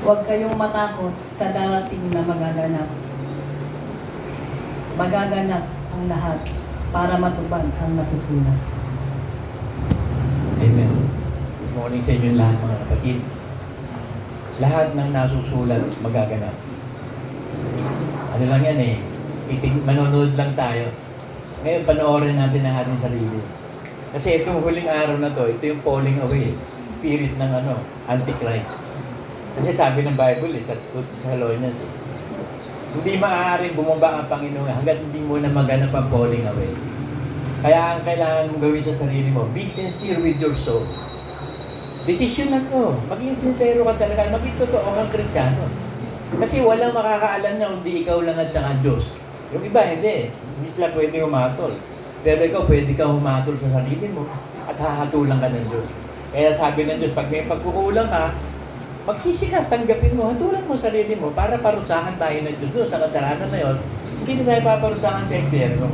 Huwag kayong matakot sa darating na magaganap. Magaganap ang lahat para matupad ang nasusulat. Amen. Good morning sa inyo lahat mga kapatid. Lahat ng nasusulat magaganap. Ano lang yan eh, manonood lang tayo. Ngayon panoorin natin ang ating sarili. Kasi itong huling araw na to, ito yung falling away, spirit ng Antichrist. Kasi sabi ng Bible sa Thessalonians, hindi maaaring bumaba ang Panginoon hanggat hindi mo na maganap ang falling away. Kaya ang kailangan mong gawin sa sarili mo, be sincere with your soul. Desisyon na to. Maging sincero ka talaga, maging totoo kang Kristiyano. Kasi walang makakaalam na hindi ikaw lang at saka Diyos. Yung iba, hindi. Hindi sila pwede humatol. Pero ikaw, pwede ka humatol sa sarili mo at hahatulan ka ng Diyos. Kaya sabi ng Diyos, pag may pagkukulang ka, magsisi ka, tanggapin mo, hatulan mo sarili mo para parusahan tayo ng Diyos. Doon sa kasalanan na yun, hindi na tayo paparusahan sa impyerno.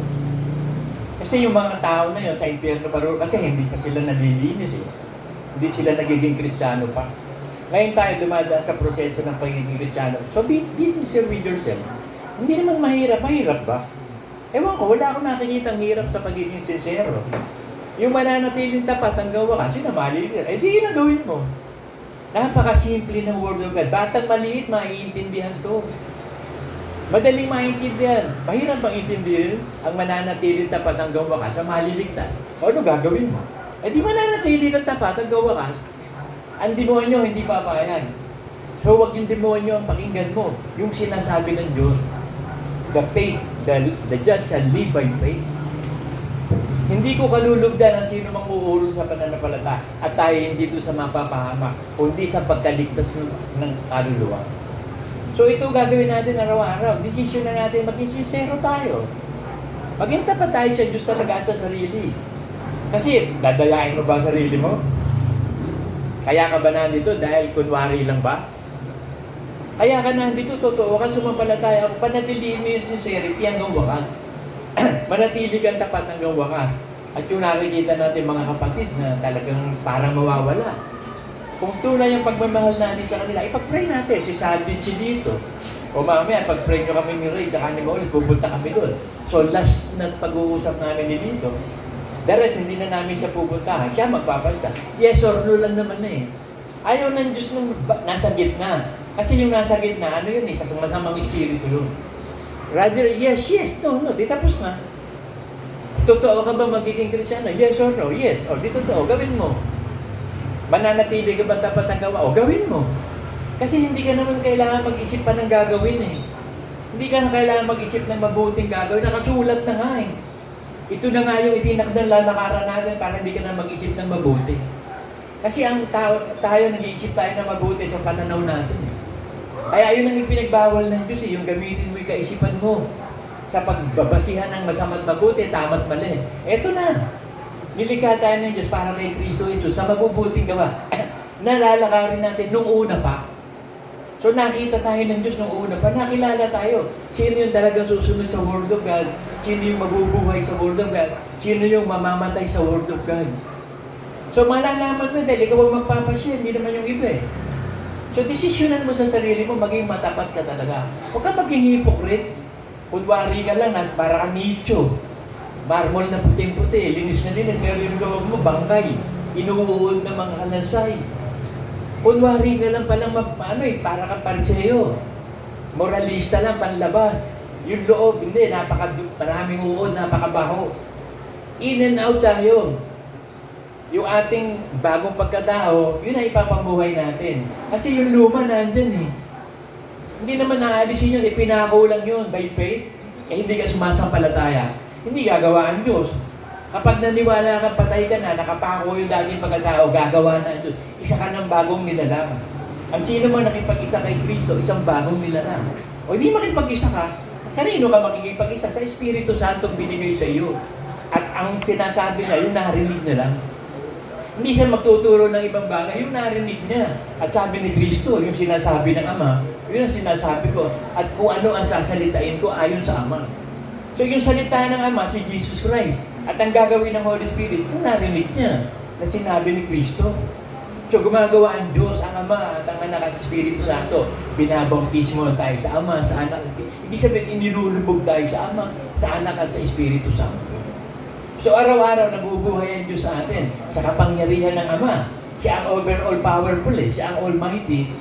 Kasi yung mga tao na yun sa impyerno, kasi hindi pa sila nalilinis eh. Hindi sila nagiging Kristiyano pa. Ngayon tayo dumadaan sa proseso ng pagiging Kristiyano. So be sincere with yourself. Hindi naman mahirap. Mahirap ba? Ewan ko, wala akong nakikitang hirap sa pagiging sincero. Yung mananatiling tapat hanggang wakas, yun na maliit. Eh di yun ang gawin mo. Napakasimple ng Word of God. Batang maliit, maiintindihan to. Madaling maintindihan. Mahirap bang intindihan ang mananatiling tapat hanggang wakas sa maliligtas? O ano gagawin mo? Eh di mananatili kang tapat hanggang wakas. Ang demonyo hindi papayag. So wag yung demonyo ang pakinggan mo. Yung sinasabi ng Diyos. The faith, the just shall live by faith. Hindi ko kalulugdan ang sino mang uurong sa pananampalataya at tayo hindi dito sa mapapahamak, kundi sa pagkaligtas ng kaluluwa. So ito gagawin natin araw-araw. Desisyon na natin, maging sincero tayo. Maging tapat tayo sa Diyos talaga sa sarili. Kasi dadayain mo ba sarili mo? Kaya ka ba nandito dahil kunwari lang ba? Kaya ka nandito, totoo ka, sumampalataya ako, panatiliin mo yung sincerity hanggang wakas. Manatili kang tapat hanggang wakas. At yung nakikita natin mga kapatid na talagang parang mawawala. Kung tunay yung pagmamahal natin sa kanila, ipag-pray natin. Si Saldin si dito. O mamaya, pag-pray nyo kami ni Ray, tsaka ni Maul, pupunta kami doon. So last na pag-uusap namin ni dito, the rest, hindi na namin siya pupuntahan. Siya magpapasa. Yes or no lang naman na eh. Ayaw ng Diyos nung nasa gitna. Kasi yung nasa gitna, ano yun eh, sa masamang espiritu yun. Rather, yes, no, di tapos na. Totoo ka ba magiging Kristiyano? Yes or no? Yes. O, di totoo, gawin mo. Mananatili ka ba tapat ang gawa? O, gawin mo. Kasi hindi ka naman kailangan mag-isip pa ng gagawin eh. Hindi ka na kailangan mag-isip ng mabuting gagawin. Nakasulat na nga eh. Ito na nga yung itinakdang lalakaran natin para hindi ka na mag-isip ng mabuti. Kasi ang tayo nag-iisip tayo na mabuti sa pananaw natin eh. Kaya yun ang ipinagbawal ng Diyos eh, yung gamitin mo yung kaisipan mo sa pagbabasihan ng masama't mabuti, tama't mali. Eto na, nilikha tayo ng Diyos para kay Kristo Jesus sa mabubuting gawa. Nalalakarin natin nung una pa. So nakita tayo ng Diyos nung una pa, nakilala tayo. Sino yung talagang susunod sa Word of God? Sino yung mabubuhay sa Word of God? Sino yung mamamatay sa Word of God? So malalaman mo dahil ikaw ang magpapasya, hindi naman yung iba eh. So, desisyonan mo sa sarili mo, maging matapat ka talaga. Huwag ka maging hypocrite. Kunwari ka lang, para kang nicho. Marmol na puting-puti, linis na linis, pero yung loob mo, bangkay. Inuuod ng mga kalansay. Kunwari ka lang palang, para kang pariseo. Moralista lang, panlabas. Yung loob, hindi, maraming uod, napakabaho. In and out tayo. Yung ating bagong pagkatao, yun ay ipapamuhay natin. Kasi yung luma nandyan eh. Hindi naman naalisin yun, ipinako lang yun by faith. Eh hindi ka sumasampalataya. Hindi gagawa ang Diyos. Kapag naniwala ka, patay ka na, nakapako yung dating pagkatao, gagawa na ang Diyos. Isa ka ng bagong nilalang. Ang sino mo nakipag-isa kay Kristo, isang bagong nilalang. O hindi makipag-isa ka, kanino ka makikipag-isa? Sa Espiritu Santo binigay sa iyo. At ang sinasabi niya, yung narinig na lang. Hindi siya magtuturo ng ibang bagay, yung narinig niya. At sabi ni Kristo, yung sinasabi ng Ama, yun ang sinasabi ko. At kung ano ang sasalitain ko ayon sa Ama. So yung salita ng Ama, si Jesus Christ. At ang gagawin ng Holy Spirit, yung narinig niya na sinabi ni Kristo. So gumagawa ang Diyos, ang Ama, at ang Anak at Espiritu Santo. Binabautismo tayo sa Ama, sa Anak. Ibig sabihin, inilulubog tayo sa Ama, sa Anak at sa Espiritu Santo. So araw-araw nabubuhay ang Diyos sa atin sa kapangyarihan ng Ama. Siya ang overall powerful siya ang almighty.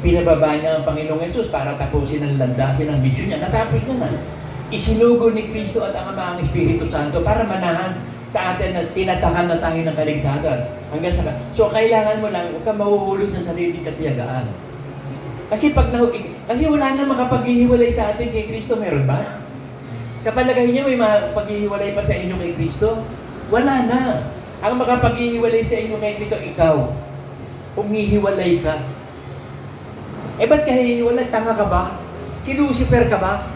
Pinababa niya ang Panginoong Yesus para tapusin ang landasin ng misyon niya. Natapos naman. Isinugo ni Kristo at ang Ama ang Espiritu Santo para manahan sa atin na tinatakan na tayo ng kaligtasan. Hanggang sa... So, kailangan mo lang, huwag kang mahuhulog sa sariling katiyagaan. Kasi wala na makapaghihiwalay sa atin kay Kristo, meron ba? Sa palagay niyo, may makapaghihiwalay pa sa inyo kay Kristo? Wala na. Ang makapaghihiwalay sa inyo kay Kristo, ikaw. Kung hihiwalay ka. Ba't ka hihiwalay? Tanga ka ba? Si Lucifer ka ba?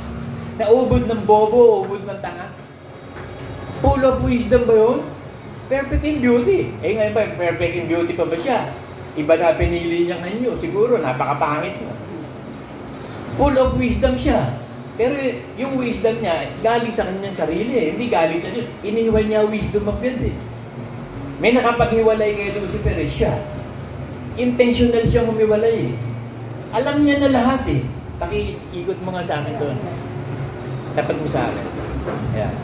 Naubod ng bobo, ubod ng tanga? Full of wisdom ba yun? Perfect in beauty. Ngayon ba, perfect in beauty pa ba siya? Iba na pinili niya ngayon. Siguro, napakapangit na. Full of wisdom siya. Pero yung wisdom niya, galing sa kanyang sarili Hindi galing sa Diyos. Inihiwal niya wisdom of God May nakapaghiwalay kay Lucifer siya. Intentional siyang humiwalay Alam niya na lahat Paki-ikot mo nga sa akin doon. Tapat mo sa akin. Ayan.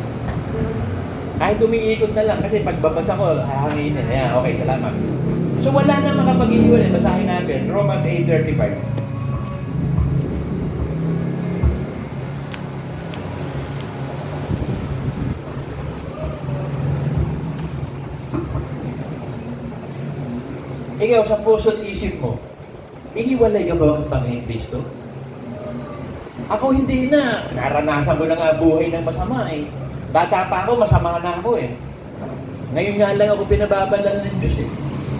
Kahit umiikot na lang kasi pagbabasa ko, hahanginin. Ayan, okay, salamat. So wala na makapaghihiwalay. Basahin natin. Romans 8:35. Ikaw, sa puso't isip mo, ihiwalay ka ba ang Panginoon Kristo? Ako hindi na. Naranasan ko na nga buhay ng masama Bata pa ako, masama na ako Ngayon nga lang ako pinababalan ng Diyos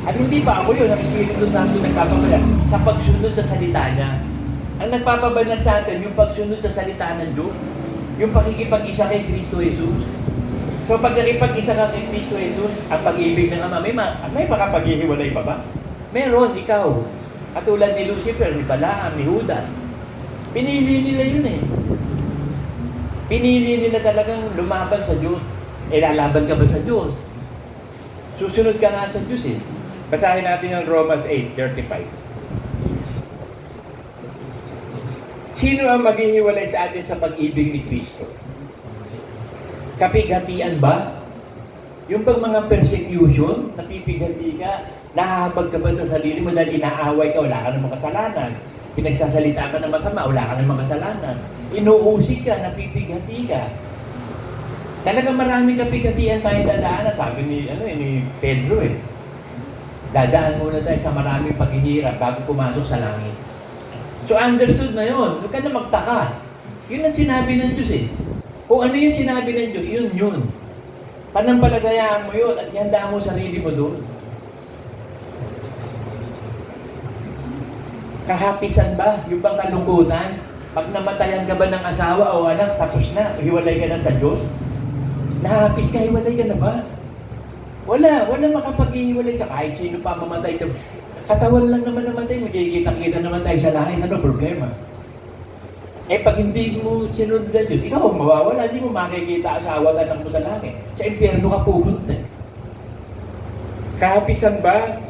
At hindi pa ako yun, ang Espiritu Santo nagpapabalan sa pagsunod sa salita niya. Ang nagpapabalan sa atin, yung pagsunod sa salita ng Diyos. Yung pakikipag-isa kay Kristo Jesus. So pag nakipag-isa ka kay Kristo Jesus, ang pag-ibig ng Ama, may makapaghihiwalay pa ba? Meron, ikaw. Katulad ni Lucifer, ni Balaam, ni Judas. Pinili nila yun Pinili nila talagang lumaban sa Diyos. Lalaban ka ba sa Diyos? Susunod ka nga sa Diyos Basahin natin ang Romans 8:35. Sino ang maghihiwalay sa atin sa pag-ibig ni Kristo? Kapighatian ba? Yung pag mga persecution, napipighati ka, nahahabag ka ba sa sarili mo dahil inaaway ka, wala ka ng kasalanan. Pinagsasalita ka ng masama, wala ka ng kasalanan. Inuusig ka, napipighati ka. Talagang maraming kapighatian tayo dadaanan. Sabi ni Pedro dadaan muna tayo sa maraming paghihirap bago pumasok sa langit. So understood na yun. Huwag ka na magtaka. Yun ang sinabi ng Diyos Kung ano yung sinabi ng Diyos, yun. Panampalatayaan mo yun at ihandaan mo sarili mo doon. Kahapisan ba? Yung bang kalungkutan? Pag namatayan ka ba ng asawa o anak, tapos na, hiwalay ka na sa Diyos? Nahapis ka, hiwalay ka na ba? Wala makapaghihiwalay sa kahit sino pa mamatay sa... Katawan lang naman namatay, magkikita-kita naman tayo sa langit, ano problema? Pag hindi mo sinunod sa Diyos, ikaw ang mawawala, hindi mo makikita asawa at anak mo sa langit. Sa impyerno ka pupunta. Kahapisan ba?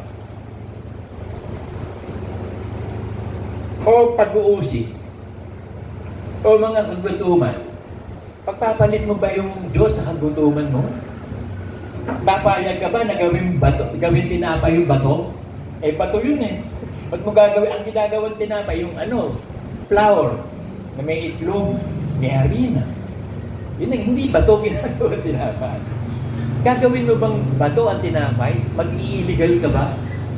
O pag-uusig? O mga kagutuman? Pagpapalit mo ba yung Diyos sa kagutuman mo? Papayag ka ba na gawin tinapay yung bato? Bato yun Pag mo gagawin, ang ginagawang tinapay, yung flour, na may itlog, may harina. Yun hindi bato ginagawang tinapay. Gagawin mo bang bato ang tinapay? Mag-i-illegal ka ba?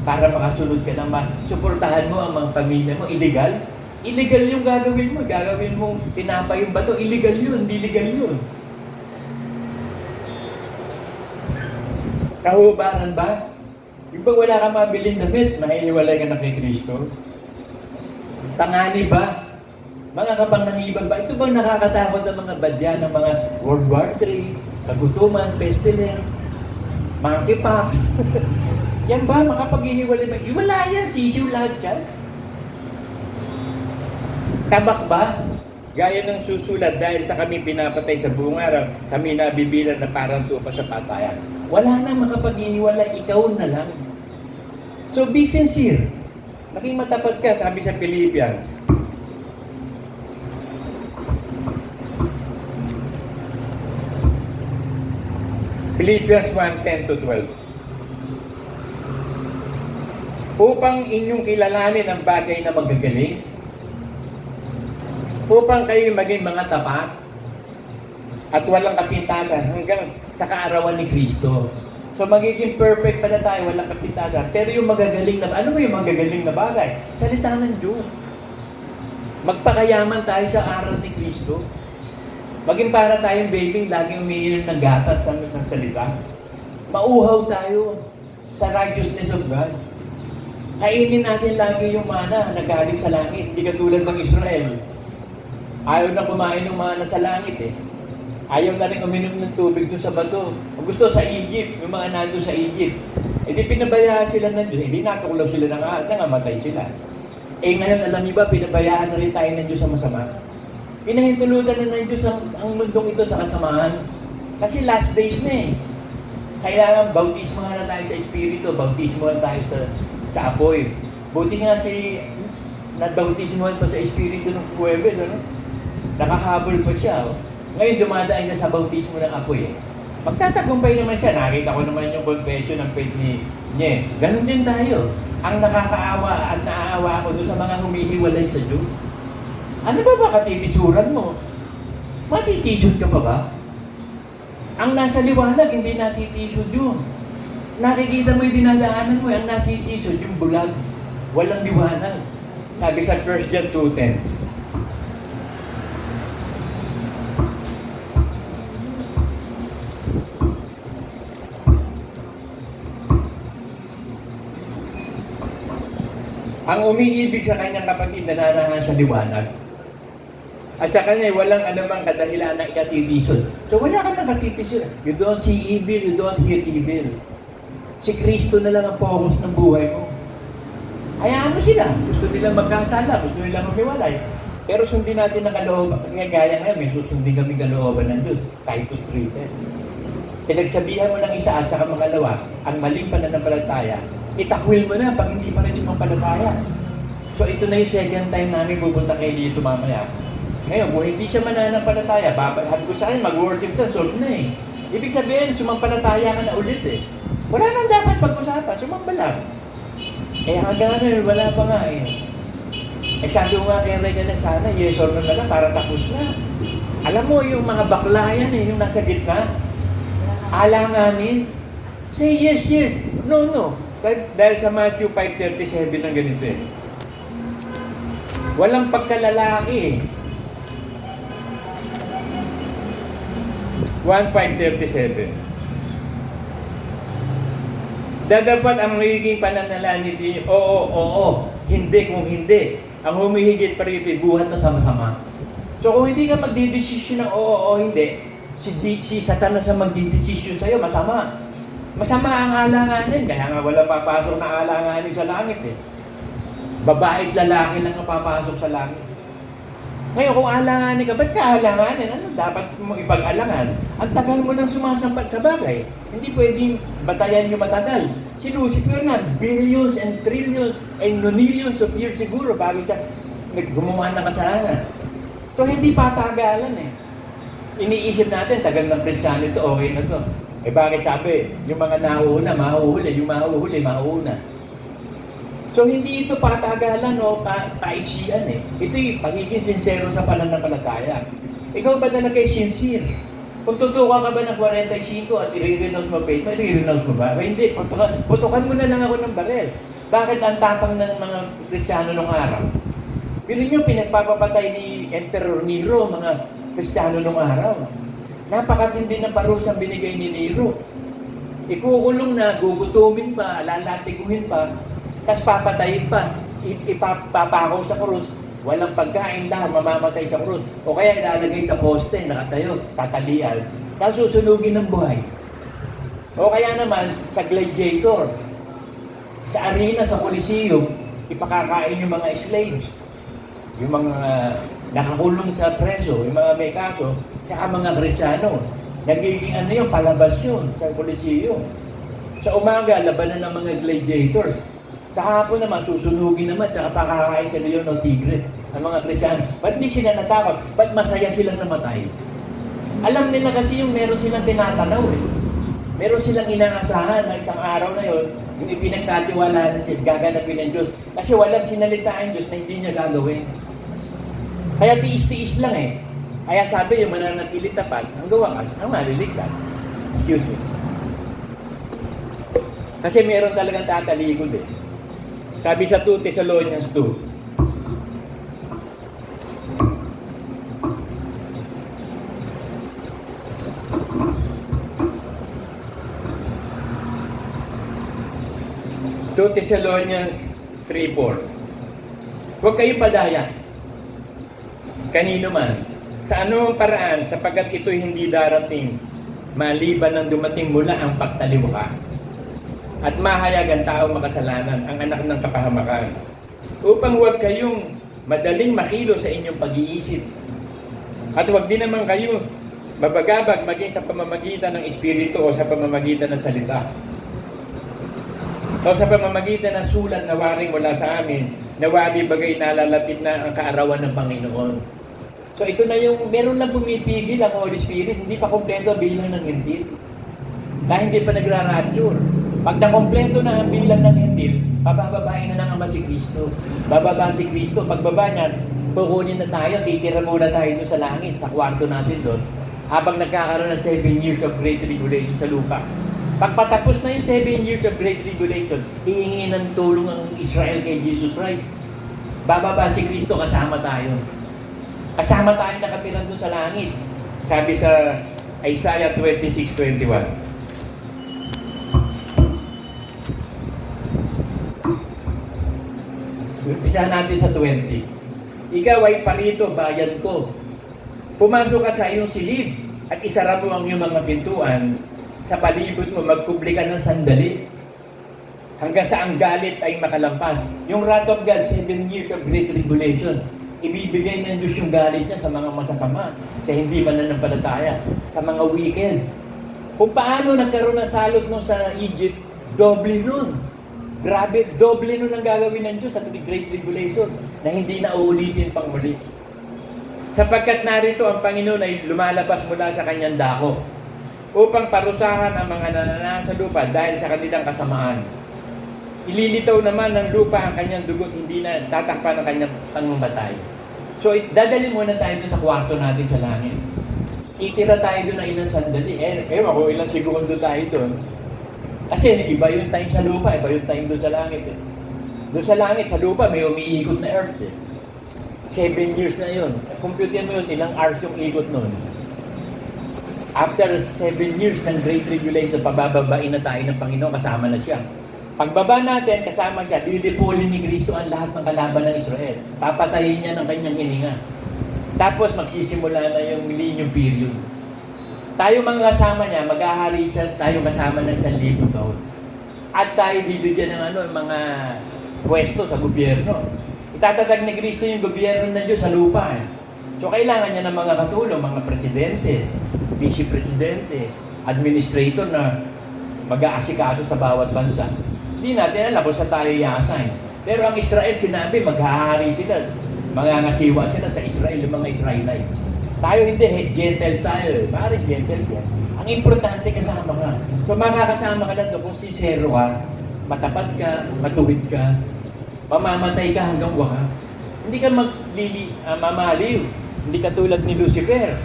Para makasunod ka ng suportahan mo ang mga pamilya mo? Illegal? Illegal yung gagawin mo. Gagawin mo tinapay yung bato. Illegal yun. Hindi legal yun. Kahubaran ba? Yung pag wala ka mabiling damit, mahihiwalay ka na kay Kristo. Tangani ba? Mga kapanganiban ba? Ito bang nakakatakot ng mga badya ng mga World War III, kagutuman, pestilence, monkeypox? Yan ba? Makapaghihiwalay ba? Wala yan. Sisiw lahat yan. Tabak ba? Gaya ng susulat, dahil sa kami pinapatay sa buong araw, kami nabibilang na parang tupa sa patayan. Wala na makapaghihiwalay, ikaw na lang. So be sincere. Maging matapat ka, sabi sa Philippians. Philippians 1:10-12. Upang inyong kilalanin ang bagay na magagaling, upang kayo maging mga tapat at walang kapintasan hanggang sa kaarawan ni Kristo. So magiging perfect pala tayo, walang kapintasan. Pero yung magagaling na, ano ba yung magagaling na bagay? Salita ng Diyos. Magpakayaman tayo sa aral ni Kristo. Maging para tayong baby, laging umiinom ng gatas ng salita. Mauhaw tayo sa righteousness of God. Kainin natin lagi yung mana na galing sa langit. Hindi katulad ng Israel. Ayaw na kumain ng mana sa langit eh. Ayaw na rin uminom ng tubig doon sa bato. Ang gusto sa Egypt, yung mga nandun sa Egypt. Eh di pinabayaan sila ng Diyos. Hindi natuklaw sila ng nangamatay sila. Eh ngayon, alam niyo ba, pinabayaan na rin tayo ng Diyos sa masama. Pinahintulutan na ng Diyos ang mundong ito sa kasamaan. Kasi last days na eh. Kailangan bautismohan na tayo sa Espiritu, bautismohan tayo sa apoy. Buti nga nabautismohan pa sa Espiritu ng Huwebes, ano? Nakahabol pa siya, oh. Ngayon dumadaan siya sa bautismo ng apoy, eh. Magtatagumpay naman siya. Nakita ko naman yung confession ng faith ni Nye. Ganon din tayo. Ang nakakaawa at naaawa ako doon sa mga humihiwalay sa Diyos. Ano ba katitisuran mo? Matitisod ka pa ba? Ang nasa liwanag, hindi natitisod yun. Nakikita mo yung dinadaanan mo, ang natitisod, yung bulag. Walang liwanag. Sabi sa 1 John 2:10. Ang umiibig sa kanyang kapatid, nananahan sa liwanag. At sa kanya, walang anumang kadahilan na ikatitisod. So wala ka nang katitisod. You don't see evil, you don't hear evil. Si Kristo na lang ang focus ng buhay mo. Hayaan mo sila. Gusto nilang magkasala, gusto nilang humiwalay. Pero sundin natin ang kalooban. Gaya ngayon, may susundin kami kalooban ng Diyos. Titus 3:10. Pinagsabihan mo ng isa at saka makalawa, ang maling pananampalataya, itakwil mo na pag hindi pa rin sumampalataya. So ito na yung second time namin pupunta kay dito mamaya. Ngayon, kung hindi siya mananampalataya, babahan ko sa akin, mag-worship ka, solve na eh. Ibig sabihin, sumampalataya ka na ulit eh. Wala nang dapat pag-usapan, sumamba lang. Eh hanggang ano, wala pa nga eh. Eh sabi ko nga kay Rega na sana, yes or no na lang, para tapos na. Alam mo, yung mga bakla yan eh, yung nasa gitna, alanganin. Say yes, yes. No, no. Dahil sa Matthew 5:37 ng ganito eh. Walang pagkalalaki eh. 1:5:37. Dapat ang magiging pananalan nito, oo, hindi kung hindi. Ang humihigit pa rito, buhat na sama-sama. So kung hindi ka magdidesisyon ng oo, hindi, si Satanas ang magdidesisyon sa'yo, masama. Masama ang alanganin, kaya nga wala papasok na alanganin sa langit eh. Babae at lalaki lang ang papasok sa langit. Ngayon, kung alanganin ka, ba't ka alanganin? Ano dapat mo ipag-alangan? Ang tagal mo nang sumasampat sa bagay. Hindi pwedeng batayan nyo matagal. Si Lucifer nga, billions and trillions and nonillions of years siguro bago siya gumawa ng kasalanan. So, hindi patagalan eh. Iniisip natin, tagal ng Kristiyano ito, okay na to. Eh bakit sabi, yung mga nahuhuna, mahuhuli, yung mahuhuli, mahuhuna. So hindi ito patagalan o paiksian eh. Ito yung pagiging sincero sa pananampalataya. Ikaw ba talaga sincere? Kung tutuwa ka ba ng 45 at i-renounce mo faith, i-renounce mo ba? O hindi, putukan mo na lang ako ng barel. Bakit ang tapang ng mga Kristiyano nung araw? Pero nyo, pinagpapapatay ni Emperor Nero, mga Kristiyano nung araw. Napakatindi ng parusang binigay ni Nero. Ikukulong na, gugutumin pa, lalatiguhin pa, tapos papatayin pa, ipapakaw sa krus, walang pagkain lahat, mamamatay sa krus. O kaya ilalagay sa poste, nakatayo, tatalian, tapos susunugin ng buhay. O kaya naman, sa gladiator, sa arena, sa Coliseum, ipakakain yung mga slaves, yung mga nakakulong sa preso, yung mga may kaso, saka mga Kristiyano. Nagiging ano yun, palabas yun sa Coliseum. Sa umaga, labanan ng mga gladiators. Sa hapon naman, susunugin naman, tsaka pakakain sa leon o tigre. Ang mga Kristyano, ba't di sila natakot? Ba't masaya silang namatay? Alam nila kasi yung meron silang tinatanaw eh. Meron silang inaasahan na isang araw na yon, yung ipinagkatiwalaan sila, gaganapin ng Diyos. Kasi walang sinalita ang Diyos na hindi niya gagawin. Kaya tiis-tiis lang eh. Kaya sabi yung mananatili tapat, ang gawa ka, ang maliligtas. Excuse me. Kasi meron talagang tatalikod eh. Sabi sa 2 Thessalonians 2, Thessalonians 3:4. Huwag kayong padaya. Kanino man. Sa anong paraan, sapagkat ito'y hindi darating, maliban ng dumating mula ang pagtaliwaka. At mahayag ang tao makasalanan, ang anak ng kapahamakan. Upang huwag kayong madaling makilo sa inyong pag-iisip. At huwag din naman kayo mabagabag maging sa pamamagitan ng Espiritu o sa pamamagitan ng salita. O sa pamamagitan ng sulat na waring mula sa amin, na wabi bagay nalalapit na ang kaarawan ng Panginoon. So ito na yung, meron lang pumipigil ang Holy Spirit, hindi pa kompleto bilang ng hintil. Dahil hindi pa nagra-rapture. Pag nakompleto na ang bilang ng hintil, pabababain na ng Ama si Kristo. Bababa si Kristo, pagbaba niyan, kukunin na tayo, titira muna tayo doon sa langit, sa kwarto natin doon, habang nagkakaroon ng 7 years of great tribulation sa lupa. Pagpatapos na yung 7 years of great tribulation, hihingi ng tulong ang Israel kay Jesus Christ. Bababa si Kristo, kasama tayo. Kasama tayo nakatira doon sa langit. Sabi sa Isaiah 26:21. Umpisa natin sa 20. Ikaw ay parito, bayan ko. Pumasok ka sa iyong silid at isara mo ang iyong mga pintuan. Sa palibot mo, magkubli ka ng sandali. Hanggang sa ang galit ay makalampas. Yung wrath of God, 7 years of great tribulation. Ibibigay ng Diyos yung galit niya sa mga masasama, sa hindi mananampalataya, sa mga wicked. Kung paano nagkaroon ng salot nun sa Egypt, doble nun. Grabe, doble nun ang gagawin ng Diyos sa great tribulation na hindi na uulitin pang muli. Sapagkat narito ang Panginoon ay lumalabas mula sa kanyang dako upang parusahan ang mga nananasa lupa dahil sa kanilang kasamaan. Ililitaw naman ng lupa ang kanyang dugot, hindi na tatakpan ang kanyang pangmatay. So, dadali muna tayo doon sa kwarto natin sa langit. Itira tayo doon ng ilang sandali. Ewan ko, ilang segundo tayo doon. Kasi iba yung time sa lupa, iba yung time doon sa langit. Doon sa langit, sa lupa, may umiikot na earth. 7 years na yun. Compute mo yun, ilang hours yung ikot nun. After 7 years ng Great Tribulation, pabababain na tayo ng Panginoon, kasama na siya. Pagbaba natin, kasama siya, lilipulin ni Kristo ang lahat ng kalaban ng Israel. Papatayin niya ng kanyang hininga. Tapos magsisimula na yung millennium period. Tayo mga kasama niya, mag-ahari siya, tayo kasama ng 1,000 taon. At tayo bibigyan ng mga pwesto sa gobyerno. Itatatag ni Kristo yung gobyerno ng Diyos sa lupa. So kailangan niya ng mga katulong, mga presidente, vice-presidente, administrator na mag-aasikaso sa bawat bansa. Hindi natin alam kung saan tayo i-assign. Pero ang Israel, sinabi, maghahari sila. Mangangasiwa sila sa Israel, yung mga Israelites. Tayo hindi, Gentiles tayo. Maaaring Gentiles yan. Ang importante kasama ka. So makakasama ka na doon kung sincero ka, matapat ka, matuwid ka, mamamatay ka hanggang wakas. Hindi ka mamaliw. Hindi ka tulad ni Lucifer.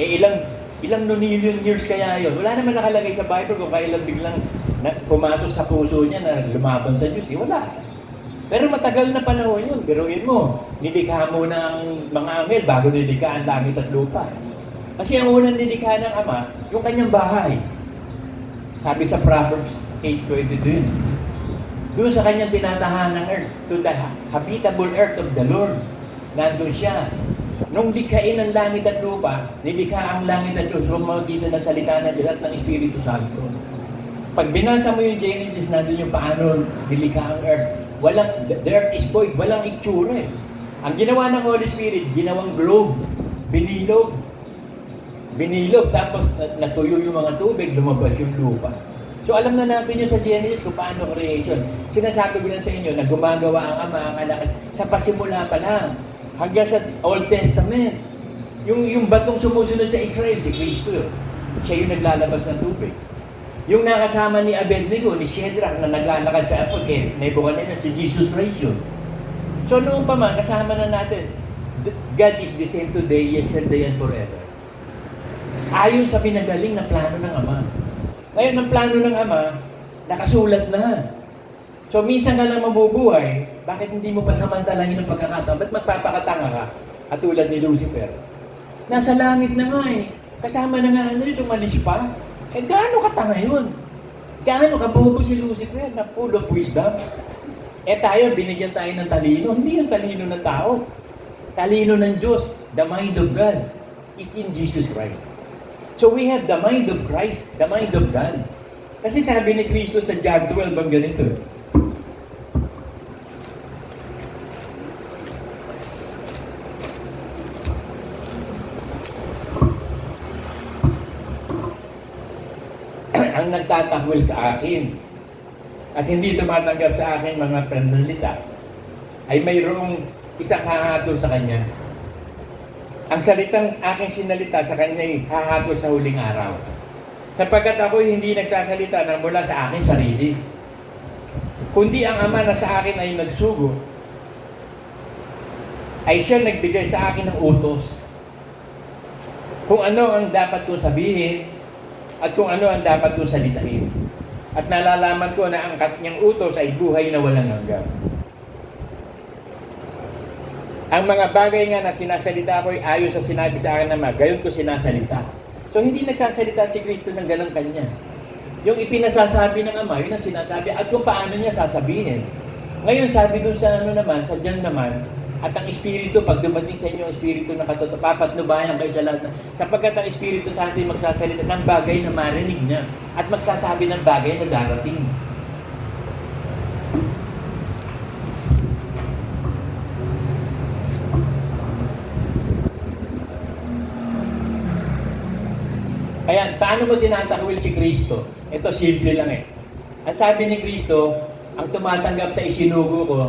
Ilang nonillion years kaya yun? Wala naman nakalagay sa Bible kung kailan biglang pumasok sa puso niya na lumaban sa Diyos. Wala. Pero matagal na panahon yun. Biruin mo, nilikha mo ng mga anghel bago nilikha ang langit at lupa. Kasi ang unang nilikha ng Ama, yung kanyang bahay. Sabi sa Proverbs 8:22, doon sa kanyang tinatahanang earth, to the habitable earth of the Lord, nandun siya. Nung likhain ang langit at lupa, nilikha ang langit at lupa, pamamagitan ng salita ng Diyos at ng Espiritu Santo. Pag binasa mo yung Genesis, nandun yung paano nilikha ang earth. The earth is void, walang itsura eh. Ang ginawa ng Holy Spirit, ginawang globe, binilog, tapos natuyo yung mga tubig, lumabas yung lupa. So alam na natin yun sa Genesis kung paano creation. Sinasabi ko lang sa inyo na gumagawa ang Ama, ang Anak, sa pasimula pa lang. Hanggang sa Old Testament. Yung batong sumusunod sa Israel, si Kristo yun. Siya yung naglalabas ng tubig. Yung nakasama ni Abednego, ni Shadrach, na naglalakad sa apod kay Nebuchadnezzar, si Jesus Christ yun. So noon pa man, kasama na natin. God is the same today, yesterday, and forever. Ayon sa pinagaling na plano ng Ama. Ngayon, ang plano ng Ama, nakasulat na. So, minsan ka lang mabubuhay, bakit hindi mo pa samantalahin ang pagkakataon? Ba't magpapakatanga ka? At tulad ni Lucifer. Nasa langit na nga eh. Kasama na nga ano yun, umalis pa. Eh, gaano katanga yun? Gaano kabobo si Lucifer na full of wisdom? Eh tayo, binigyan tayo ng talino. Hindi yung talino ng tao. Talino ng Diyos. The mind of God is in Jesus Christ. So we have the mind of Christ, the mind of God. Kasi sabi ni Kristo sa John 12, ang ganito. Ang nagtatakwil sa akin at hindi tumatanggap sa akin mga pananalita ay mayroong isang hahatol sa kanya. Ang salitang aking sinalita sa kanya ay hahatol sa huling araw. Sapagkat ako hindi nagsasalita ng mula sa aking sarili, kundi ang Ama na sa akin ay nagsugo, ay siya nagbigay sa akin ng utos. Kung ano ang dapat kong sabihin at kung ano ang dapat kong salitain. At nalalaman ko na ang kanyang utos ay buhay na walang hanggan. Ang mga bagay nga na sinasalita ko ay ayon sa sinabi sa akin naman, gayon ko sinasalita. So hindi nagsasalita si Kristo ng ganang kanya. Yung ipinasasabi ng Ama, yun ang sinasabi, at kung paano niya sasabihin. Ngayon sabi dun sa ano naman, sa John naman, at ang Espiritu, pag dumating sa inyo ang Espiritu na katotohanan, papatnubayan kayo sa lahat na, sapagkat ang Espiritu sa atin magsasalita ng bagay na marinig niya, at magsasabi ng bagay na darating. Kaya, paano mo tinatakwil si Kristo? Ito, simple lang eh. Ang sabi ni Kristo, ang tumatanggap sa isinugo ko,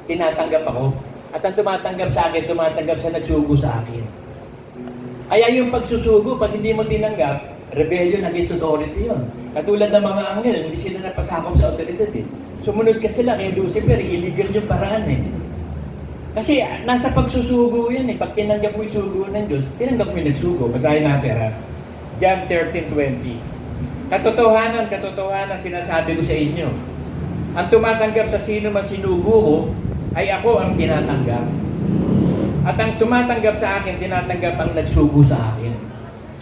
tinatanggap ako. At ang tumatanggap sa akin, tumatanggap sa nagsugo sa akin. Kaya yung pagsusugo, pag hindi mo tinanggap, rebellion against authority yun. Katulad ng mga anghel, hindi sila napasakop sa autoridad eh. Sumunod ka sila kay Lucifer, illegal yung paraan eh. Kasi nasa pagsusugo yan eh. Pag tinanggap mo yung sugo ng Diyos, tinanggap mo yung nagsugo. Basahin natin ha. John 13:20. Katotohanan, sinasabi ko sa inyo. Ang tumatanggap sa sino man sinugo ko, ay ako ang tinatanggap. At ang tumatanggap sa akin, tinatanggap ang nagsugo sa akin.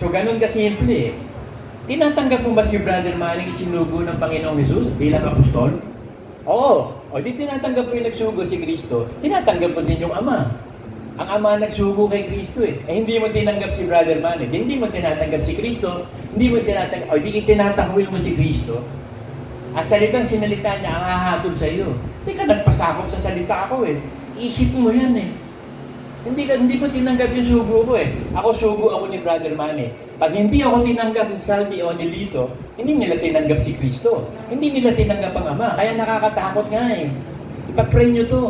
So, ganun kasimple eh. Tinatanggap mo ba si Brother Manning sinugo ng Panginoong Jesus bilang apostol? Oo. O di tinatanggap mo yung nagsugo si Kristo, tinatanggap mo din yung Ama. Ang Ama nagsugo kay Kristo eh. Eh hindi mo tinanggap si Brother Manny, hindi mo tinatanggap si Kristo, hindi mo tinatanggap, o di itinatakwil mo si Kristo. Ang salitang sinalita niya ang hahatol sa iyo. Hindi ka nagpasakop sa salita ko eh. Isip mo yan eh. Hindi mo tinanggap yung sugo ko eh. Ako sugo ako ni Brother Manny. Pag hindi ako tinanggap ni Saldi o ni Lito, hindi nila tinanggap si Kristo. Hindi nila tinanggap ang Ama. Kaya nakakatakot nga eh. Ipag-pray nyo to.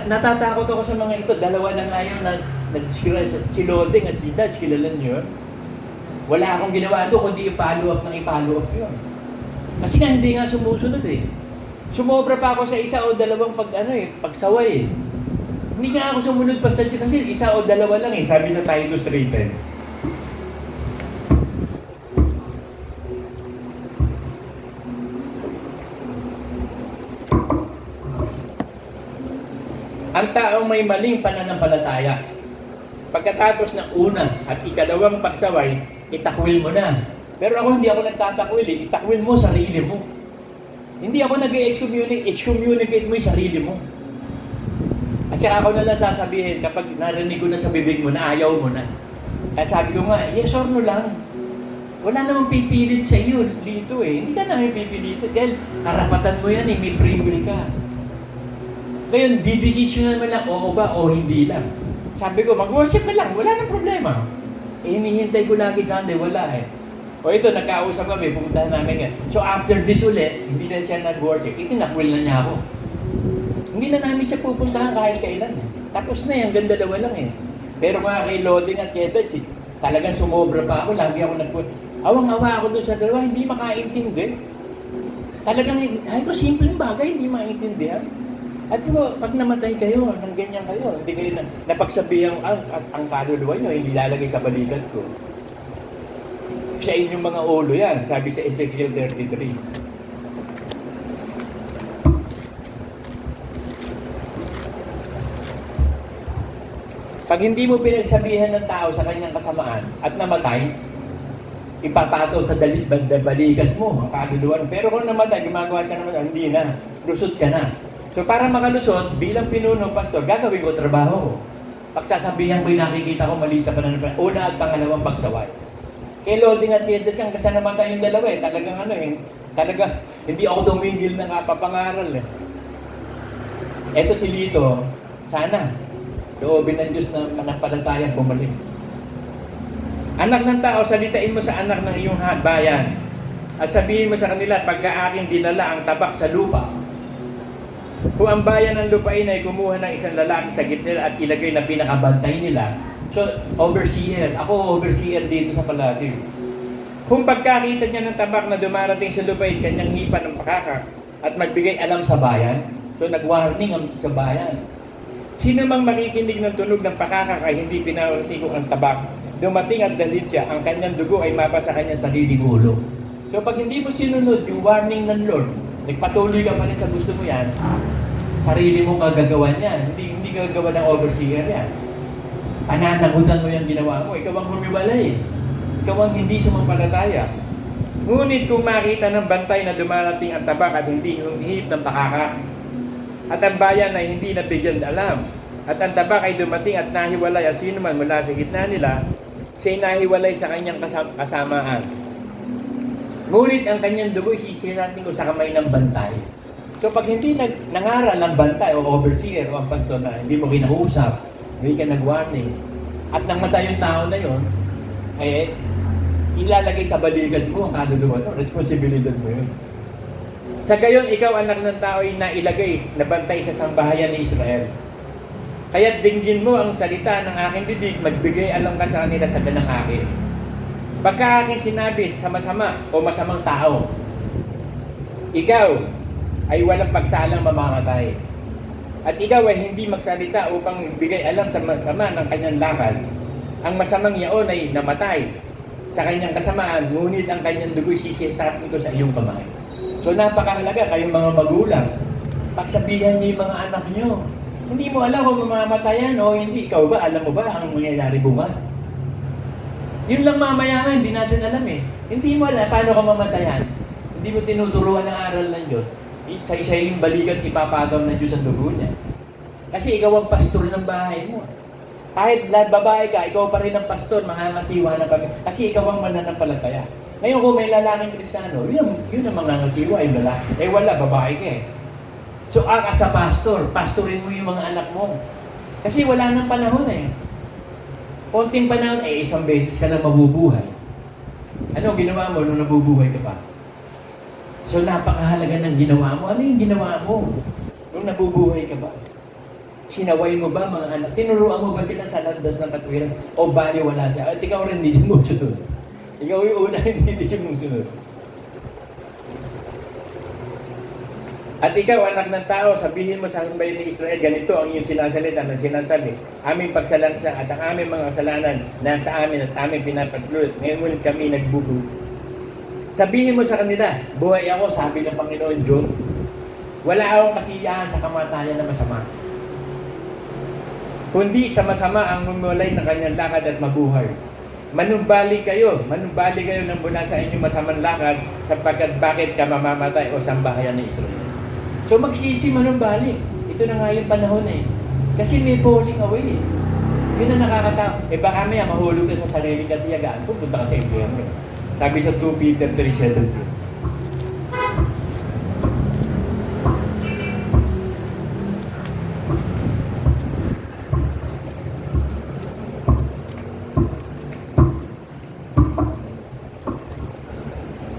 Natatakot ako sa mga ito. Dalawa na nga yun na si Lodeng at si Dodge, kilala nyo yun? Wala akong ginawa doon, kundi i-follow up yun. Kasi nga hindi nga sumusunod eh. Sumobra pa ako sa isa o dalawang pagsaway eh. Hindi nga ako sumunod pa sa Diyos kasi isa o dalawa lang eh. Sabi sa Titus 3:10. Ang taong may maling pananampalataya, pagkatapos ng una at ikalawang pagsaway, itakwil mo na. Pero ako hindi ako nagtatakwil eh. Itakwil mo sarili mo. Hindi ako nag-excommunicate mo yung sarili mo. At saka ako na lang sasabihin kapag narinig ko na sa bibig mo na ayaw mo na. At sabi ko nga, yes or no lang. Wala namang pipilit sa iyo, Lito eh. Hindi ka namin pipilit. Dahil karapatan mo yan eh, may free will ka. Ngayon, didesisyonan mo lang, oo ba o hindi lang. Sabi ko, mag-worship ka lang, wala nang problema. Eh, hinihintay ko lagi Sunday, wala eh. O ito, nagkausap kami, pumuntahan namin yan. So after this ulit, hindi na siya nag-worship. Itinakwil na niya ako. Hindi na namin siya pupuntahan kahit kailan. Tapos na yan, ganda dalawa lang eh. Pero mga kay Loading at kay Dutch, talagang sumobra pa ako, lagi ako awang-awa ako doon sa dalawa, hindi makaintindi. Talagang, ay ko, simpleng bagay, hindi maintindihan. At ko, pag namatay kayo, nang ganyan kayo, hindi kayo napagsabihan ang kaluluwa nyo, hindi lalagay sa balikat ko. Sa inyong mga ulo yan, sabi sa Ezekiel 33. Pag hindi mo pinagsabihan ng tao sa kanyang kasamaan at namatay, ipapato sa balikat mo, ang kaluluwa. Pero kung namatay, gumagawa siya naman, hindi na. Lusot ka na. So para makalusot, bilang pinuno, pastor, gagawin ko trabaho ko. Pagsasabihan ko yung nakikita ko mali sa pananampalataya. Una at pangalawang pagsaway. Kay Loading at Pedro kang kasi namatay yung dalawa eh. Talagang talagang hindi ako tumigil ng kapapangaral eh. Eto si Lito, sana, loobin ng Diyos na manampalatayang bumalik. Anak ng tao, salitain mo sa anak ng iyong bayan at sabihin mo sa kanila, pagka aking dinala ang tabak sa lupa, kung ang bayan ng lupain ay kumuha ng isang lalaki sa gitna at ilagay na pinakabantay nila, so overseer, ako overseer dito sa Palatio. Kung pagkakita niya ng tabak na dumarating sa lupain, kanyang hipa ng pakaka at magbigay alam sa bayan, so nag-warning sa bayan. Sino mang makikinig ng tunog ng pakaka ay hindi pinawasikong ang tabak, dumating at dalit siya, ang kanyang dugo ay mapa sa kanyang sariling ulo. So pag hindi mo sinunod yung warning ng Lord, nagpatuloy ka pa rin sa gusto mo yan, sarili mong kagagawan yan, hindi kagagawa ng overseer yan. Pananagutan mo yung ginawa mo, ikaw ang humiwalay, ikaw ang hindi sumampalataya. Ngunit kung makita ng bantay na dumarating ang tabak at hindi humihip ng pakaka, at ang bayan ay hindi nabigyan alam, at ang tabak ay dumating at nahiwalay at sino man mula sa gitna nila, siya'y nahiwalay sa kanyang kasamaan. Ngunit ang kanyang dugo sisiratin ko sa kamay ng bantay. So pag hindi nangaral ng bantay o overseer o ang pastor na hindi mo kinausap, hindi ka nag-warning, at namatay yung tao na yon, ay ilalagay sa balikat mo ang kaluluwa mo, responsibilidad mo yun. Sa gayon, ikaw anak ng tao ay nailagay na bantay sa sambahayan ni Israel. Kaya't dinggin mo ang salita ng aking bibig, magbigay alam ka sa kanila sa ganang akin. Pagka aking sinabi sa masama o masamang tao, ikaw ay walang pagsalang mamamatay. At ikaw ay hindi magsalita upang bigay alam sa masama ng kanyang lakad. Ang masamang yaon ay namatay sa kanyang kasamaan, ngunit ang kanyang dugo'y sisisapin ko sa iyong kamay. So napakahalaga kayong mga magulang, pagsabihan niyo yung mga anak niyo. Hindi mo alam kung mamamatayan o hindi. Ikaw ba, alam mo ba ang mangyayari bukas? Yun lang mamaya hindi natin alam eh. Hindi mo alam paano ka mamatayan. Hindi mo tinuturuan ng aral ng Diyos. Sa isa yung balikat ipapagaw ng Diyos ang dugo niya. Kasi ikaw ang pastor ng bahay mo. Kahit babae ka, ikaw pa rin ang pastor, mangangasiwa na kami. Kasi ikaw ang mananampalataya. Ngayon kung may lalaking Kristiyano, yun ang mangangasiwa, yung lalaki. Eh wala, babae ka eh. So ka sa pastor, pastorin mo yung mga anak mo. Kasi wala nang panahon eh. Konting panahon, isang beses ka lang mabubuhay. Ano ginawa mo nung nabubuhay ka pa? So napakahalaga ng ginawa mo. Ano yung ginawa mo nung nabubuhay ka ba? Sinaway mo ba mga anak? Tinuruan mo ba sila sa landas ng katwiran? O baliwala siya? At ikaw rin hindi sumusunod. Ikaw yung una hindi sumusunod. At ikaw, anak ng tao, sabihin mo sa bayan ni Israel, ganito ang iyong sinasalita na sinasabi, aming pagsalansa at ang aming mga kasalanan na sa amin at aming pinapatulot. Ngayon ulit kami nagbubuo. Sabihin mo sa kanila, buhay ako, sabi ng Panginoon Diyos. Wala akong kasiyahan sa kamatayan na masama. Kundi sa masama ang humulay ng kanyang lakad at mabuhay. Manumbalik kayo ng mula sa inyong masamang lakad sapagkat bakit ka mamamatay o sambahayan ni Israel. So magsisi manumbalik. Ito na nga yung panahon eh. Kasi may falling away eh. Yun ang nakakatawa. Baka maya mahulog ka sa sarili katiyagaan, pupunta ka sa impyerno. Sabi sa 2 Peter 3:17.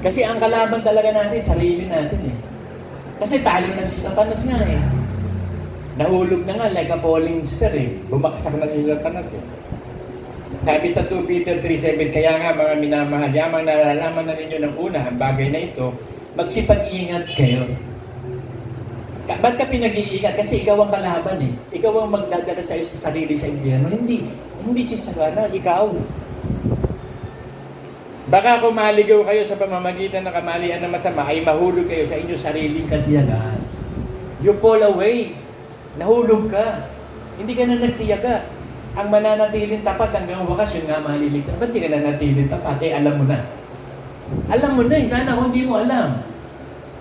Kasi ang kalaban talaga natin, sarili natin eh. Kasi talo na si Satanas nga eh. Nahulog na nga like a falling star eh. Bumaksak na si Satanas eh. Sabi sa 2 Peter 3:7, kaya nga mga minamahal, yamang nalalaman na ninyo ng una ang bagay na ito, magsipag-iingat kayo. Ba't ka pinag-iingat? Kasi ikaw ang kalaban eh. Ikaw ang magdadala sa iyo sa sarili sa impyerno. Hindi si Satanas, ikaw. Baka kung maligaw kayo sa pamamagitan ng kamalian na masama, ay mahulog kayo sa inyong sariling katiyagaan. You fall away. Nahulog ka. Hindi ka na nagtiyaga. Ang mananatiling tapat hanggang wakas, yun nga maliligtas. Ba't di ka na natiling tapat? Eh, alam mo na. Alam mo na eh. Sana kung hindi mo alam.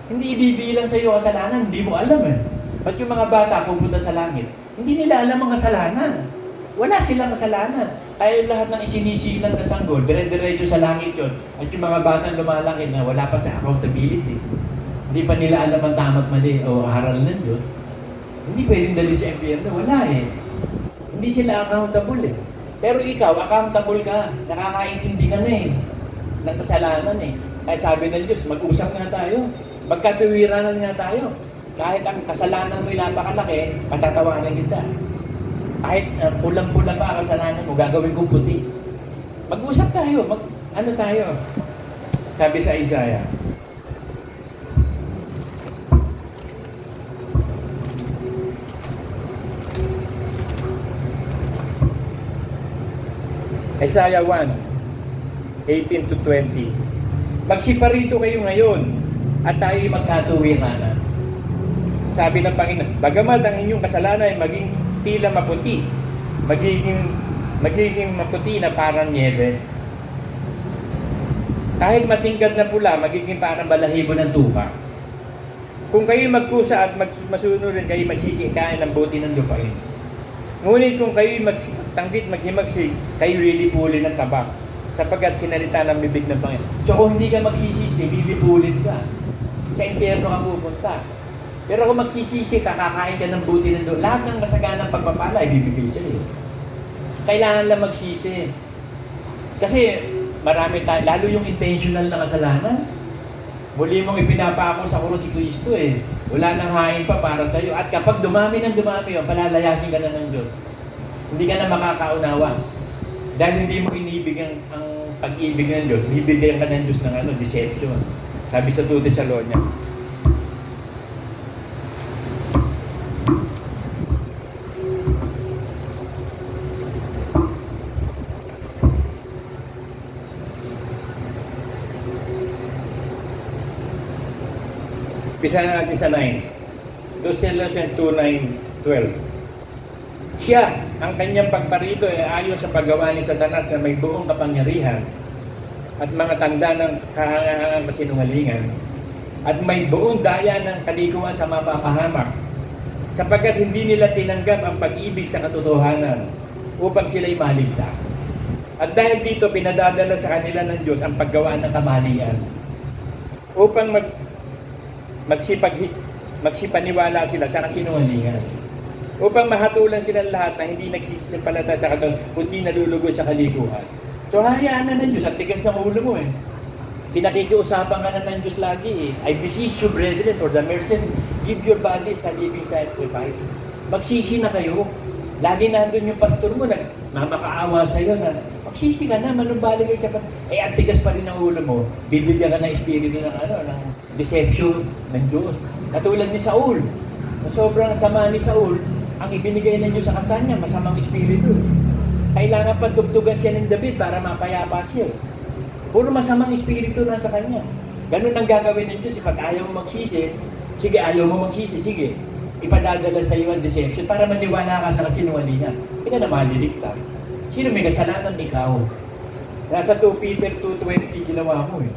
Hindi ibibilang sa iyo kasalanan, hindi mo alam eh. Ba't yung mga bata pupunta sa langit? Hindi nila alam ang kasalanan. Wala silang kasalanan. Kaya lahat ng isinisilang na sanggol, dire-diretso sa langit yun. At yung mga batang lumalaki na wala pa sa accountability. Hindi pa nila alam ang tama't mali o aral ng Diyos. Hindi pwedeng dalhin sa impyerno. Wala eh. Hindi sila accountable eh. Pero ikaw, accountable ka. Nakakaintindi ka na eh. Ng kasalanan eh. Kaya sabi ng Diyos, mag-usap nga tayo. Magkatuwiranan nga tayo. Kahit ang kasalanan mo'y napakalaki, patatawanan kita. Kahit pulang-pula pa ang kasalanan mo, gagawin kong puti. Mag-usap tayo. Ano tayo? Sabi sa Isaiah, Isaiah 1:18 to 20. Magsiparito kayo ngayon at tayo'y magkatuwiranan. Sabi ng Panginoon, bagamat ang inyong kasalanan ay maging tila maputi, magiging maputi na parang niebe. Kahit matingkad na pula, magiging parang balahibo ng tupa. Kung kayo magkusa at masunod rin, kayo magsisikain ng buti ng lupain. Ngunit kung kayo magtanggit, maghimagsig, kayo lilipulin ng tabak, sapagkat sinalita ng bibig ng Panginoon. So kung hindi ka magsisisi, lilipulin ka. Sa impyerno ka pupunta. Pero kung magsisisi ka, kakain ka ng buti ng doon, lahat ng masaganang pagpapala, ibibigay sa'yo. Kailangan lang magsisi. Kasi marami tayo, lalo yung intentional na kasalanan. Muli mong ipinapako sa krus si Kristo eh. Wala nang hain pa para sa'yo. At kapag dumami ng dumami, palalayasin ka na ng Diyos. Hindi ka na makakaunawa. Dahil hindi mo inibig ang pag-ibig ng Diyos, bibigyan ka ng Diyos ng deception. Sabi sa 2 Thessalonians. Pisa na natin sa 9. 2 Thessalonians 2:9-12. Siya, ang kanyang pagparito ay ayon sa paggawa ni Satanas na may buong kapangyarihan at mga tanda ng kahangahangang kasinungalingan at may buong daya ng kalikuan sa mapapahamak sapagkat hindi nila tinanggap ang pag-ibig sa katotohanan upang sila'y maligtas. At dahil dito, pinadadala sa kanila ng Diyos ang paggawa ng kamalian upang magsipaniwala sila sa kasinungalingan. Upang mahatulan silang lahat na hindi nagsisimpalata sa katotohanan, kundi nalulugod sa kalikuan. So hayaan na ng Diyos, at tigas ng ulo mo eh. Pinakikiusapan ka na ng Diyos lagi eh. I beseech you, brethren, for the mercy, give your bodies a living sacrifice. Magsisi na kayo. Lagi nandun yung pastor mo, nagmamakaawa sa'yo na, magsisi ka na, manumbalik kayo sa eh, ang tigas pa rin ng ulo mo, bibigyan ka ng espiritu ng ng deception ng Diyos. Katulad ni Saul, na sobrang sama ni Saul, ang ibinigay ng Diyos sa kanya, masamang espiritu. Kailangan patugtugan siya ng David para mapayapa siya. Puro masamang espiritu na sa kanya. Ganun ang gagawin ng Diyos. Pag ayaw mo magsisi, sige, ayaw mo magsisi, sige. Ipadadala sa iyo ang deception para maniwala ka sa kasinungalingan. Hindi ka na maliligtas. Sino may kasalanan? Ikaw. Nasa 2 Peter 2:20 ginawa mo eh.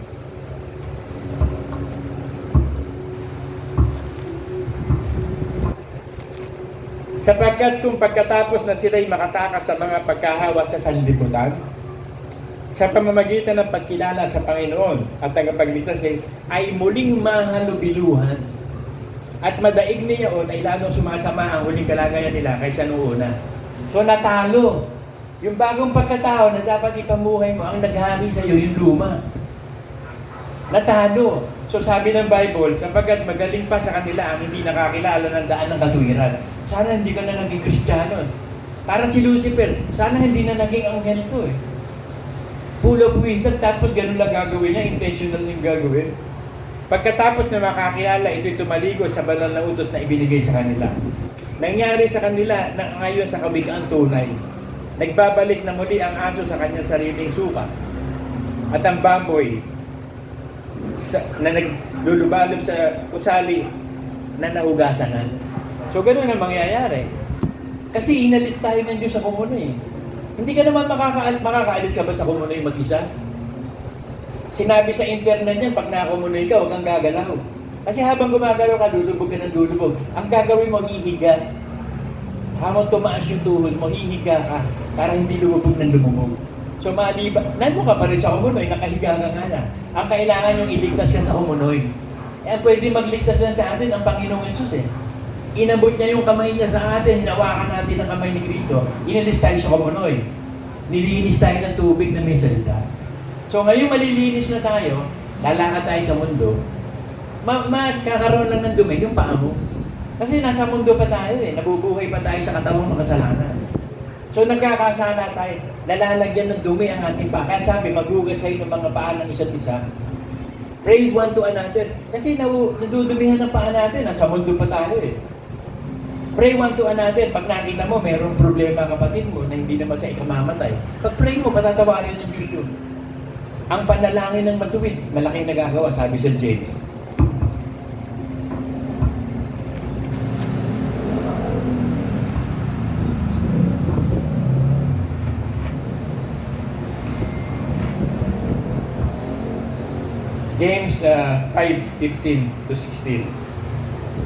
Sapagkat kung pagkatapos na sila'y makatakas sa mga pagkahawat sa sanlibutan, sa pamamagitan ng pagkilala sa Panginoon at tagapagligtas niya, ay muling mahalubiluhan at madaig niyaon ay lalong sumasama ang huling kalagayan nila kaysa noong una. So natalo. Yung bagong pagkatao na dapat ipamuhay mo, ang naghari sa iyo, yung luma. Natalo. So sabi ng Bible, sapagkat magaling pa sa kanila ang hindi nakakilala ng daan ng katuwiran. Sana hindi ka na naging Kristiyano. Parang si Lucifer, sana hindi na naging anghel to eh. Full of wisdom, tapos ganun lang gagawin niya, intentional yung gagawin. Pagkatapos na makakilala, ito'y tumaligo sa banal na utos na ibinigay sa kanila. Nangyari sa kanila na ngayon sa kabigaan tunay. Nagbabalik na muli ang aso sa kanyang sariling suka. At ang baboy na naglulubalog sa kusali na nahugasan na. So ganun ang mangyayari. Kasi inalis tayo ng Diyos sa kumunoy. Hindi ka naman makakaalis ka ba sa kumunoy mag-isa? Sinabi sa internet niyan, pag nakakumunoy ka, huwag kang gagalaw. Kasi habang gumagalaw ka, lulubog ka ng lulubog. Ang gagawin mo, hihiga. Habang tumaas yung tuhod mo, hihiga ka para hindi lumubog ng lumubog. So nandun ka pa rin sa kumunoy, nakahiga ka nga na. Ang kailangan yung iligtas ka sa kumunoy. Yan, pwede magligtas lang sa atin ang Panginoong Yesus eh. Inabot niya yung kamay niya sa atin, hinawakan natin ang kamay ni Kristo, inalis tayo sa kumunoy. Nilinis tayo ng tubig na may salita. So ngayon malilinis na tayo, lalakad tayo sa mundo, magkakaroon lang ng dumi yung paa mo. Kasi nasa mundo pa tayo eh, nabubuhay pa tayo sa katawang makasalanan. So nagkakasala tayo, nalalagyan ng dumi ang ating paa. Kaya sabi, maghugas kayo ng mga paa ng isa't isa. Pray one to another. Kasi nadudumihan ng paa natin, nasa mundo pa tayo eh. Pray one to another. Pag nakita mo, mayroong problema kapatid mo na hindi naman sa ikamamatay. Pag pray mo, patatawarin ng Diyos yun. Ang panalangin ng matuwid, malaking nagagawa, sabi sa James. James 5:15 to 16.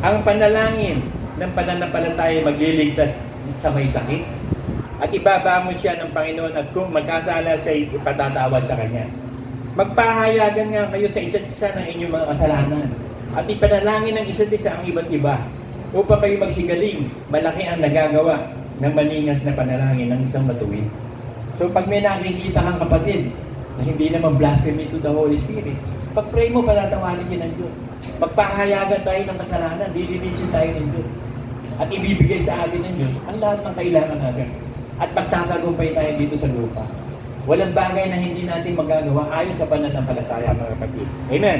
Ang panalangin ng pananampalataya magliligtas sa may sakit at ibabamon siya ng Panginoon at kung magkasala siya ipatatawad sa Kanya. Magpahayagan nga kayo sa isa't isa ng inyong mga kasalanan at ipanalangin ng isa't isa ang iba't iba upang kayo magsigaling. Malaki ang nagagawa ng maningas na panalangin ng isang matuwid. So pag may nakikita kang kapatid na hindi naman blasphemy to the Holy Spirit, pag-pray mo, patatawanin siya ng Diyos. Magpahayagan tayo ng kasalanan, dilinisin tayo ng Diyos. At ibibigay sa atin ng Diyos ang lahat ng kailangan natin. At magtatagumpay tayo dito sa lupa. Walang bagay na hindi natin magagawa ayon sa pananampalataya, mga kapatid. Amen.